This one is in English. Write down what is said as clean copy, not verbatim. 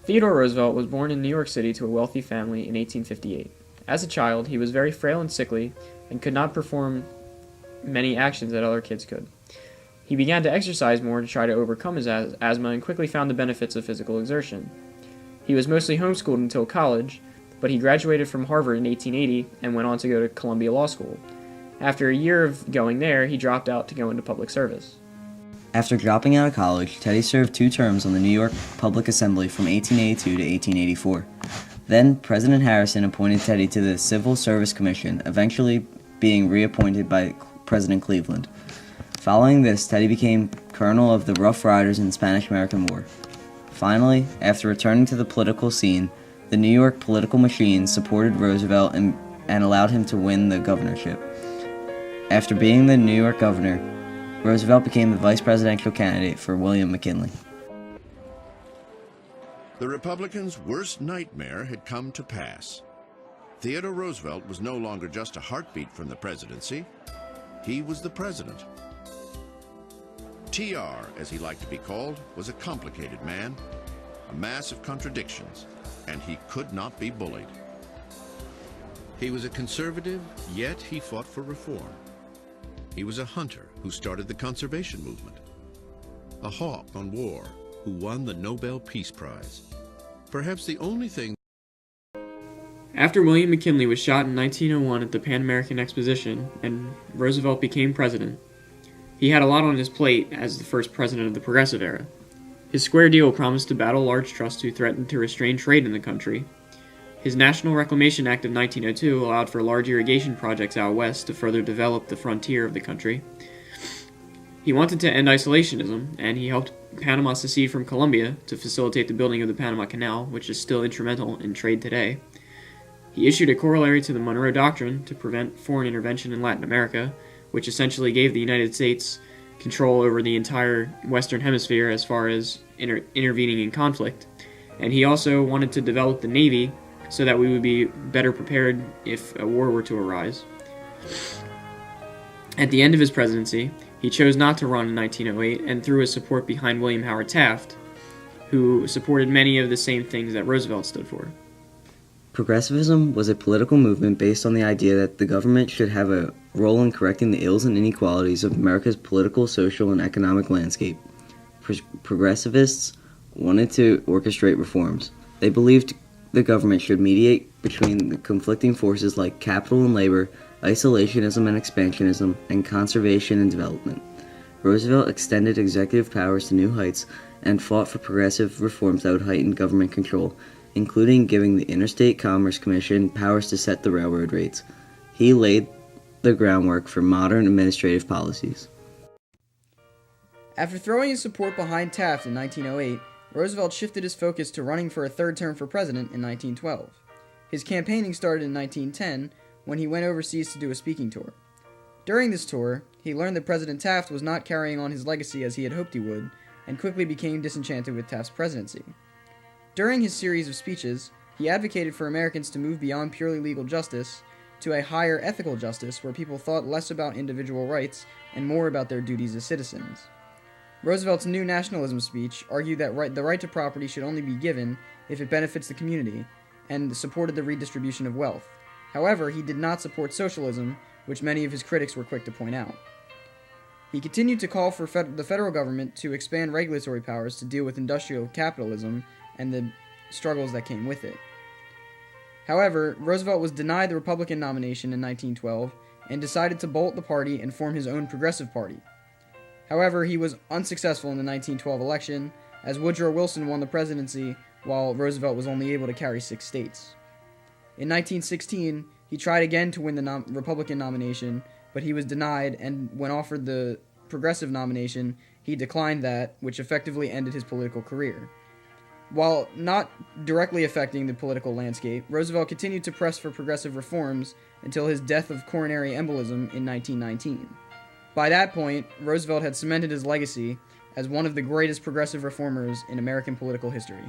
Theodore Roosevelt was born in New York City to a wealthy family in 1858. As a child, he was very frail and sickly and could not perform many actions that other kids could. He began to exercise more to try to overcome his asthma and quickly found the benefits of physical exertion. He was mostly homeschooled until college, but he graduated from Harvard in 1880 and went on to go to Columbia Law School. After a year of going there, he dropped out to go into public service. After dropping out of college, Teddy served 2 terms on the New York Public Assembly from 1882 to 1884. Then, President Harrison appointed Teddy to the Civil Service Commission, eventually being reappointed by President Cleveland. Following this, Teddy became colonel of the Rough Riders in the Spanish-American War. Finally, after returning to the political scene, the New York political machine supported Roosevelt and allowed him to win the governorship. After being the New York governor, Roosevelt became the vice presidential candidate for William McKinley. The Republicans' worst nightmare had come to pass. Theodore Roosevelt was no longer just a heartbeat from the presidency. He was the president. TR, as he liked to be called, was a complicated man, a mass of contradictions, and he could not be bullied. He was a conservative, yet he fought for reform. He was a hunter who started the conservation movement, a hawk on war who won the Nobel Peace Prize. Perhaps the only thing. After William McKinley was shot in 1901 at the Pan American Exposition and Roosevelt became president, he had a lot on his plate as the first president of the Progressive Era. His square deal promised to battle large trusts who threatened to restrain trade in the country. His National Reclamation Act of 1902 allowed for large irrigation projects out west to further develop the frontier of the country. He wanted to end isolationism, and he helped Panama secede from Colombia to facilitate the building of the Panama Canal, which is still instrumental in trade today. He issued a corollary to the Monroe Doctrine to prevent foreign intervention in Latin America, which essentially gave the United States control over the entire Western Hemisphere as far as intervening in conflict. And he also wanted to develop the Navy so that we would be better prepared if a war were to arise. At the end of his presidency, he chose not to run in 1908 and threw his support behind William Howard Taft, who supported many of the same things that Roosevelt stood for. Progressivism was a political movement based on the idea that the government should have a role in correcting the ills and inequalities of America's political, social, and economic landscape. Progressivists wanted to orchestrate reforms. They believed the government should mediate between the conflicting forces like capital and labor, isolationism and expansionism, and conservation and development. Roosevelt extended executive powers to new heights and fought for progressive reforms that would heighten government control, including giving the Interstate Commerce Commission powers to set the railroad rates. He laid the groundwork for modern administrative policies. After throwing his support behind Taft in 1908, Roosevelt shifted his focus to running for a third term for president in 1912. His campaigning started in 1910 when he went overseas to do a speaking tour. During this tour, he learned that President Taft was not carrying on his legacy as he had hoped he would, and quickly became disenchanted with Taft's presidency. During his series of speeches, he advocated for Americans to move beyond purely legal justice to a higher ethical justice where people thought less about individual rights and more about their duties as citizens. Roosevelt's new nationalism speech argued that the right to property should only be given if it benefits the community, and supported the redistribution of wealth. However, he did not support socialism, which many of his critics were quick to point out. He continued to call for the federal government to expand regulatory powers to deal with industrial capitalism and the struggles that came with it. However, Roosevelt was denied the Republican nomination in 1912 and decided to bolt the party and form his own Progressive Party. However, he was unsuccessful in the 1912 election, as Woodrow Wilson won the presidency while Roosevelt was only able to carry 6 states. In 1916, he tried again to win the Republican nomination, but he was denied, and when offered the Progressive nomination, he declined that, which effectively ended his political career. While not directly affecting the political landscape, Roosevelt continued to press for progressive reforms until his death of coronary embolism in 1919. By that point, Roosevelt had cemented his legacy as one of the greatest progressive reformers in American political history.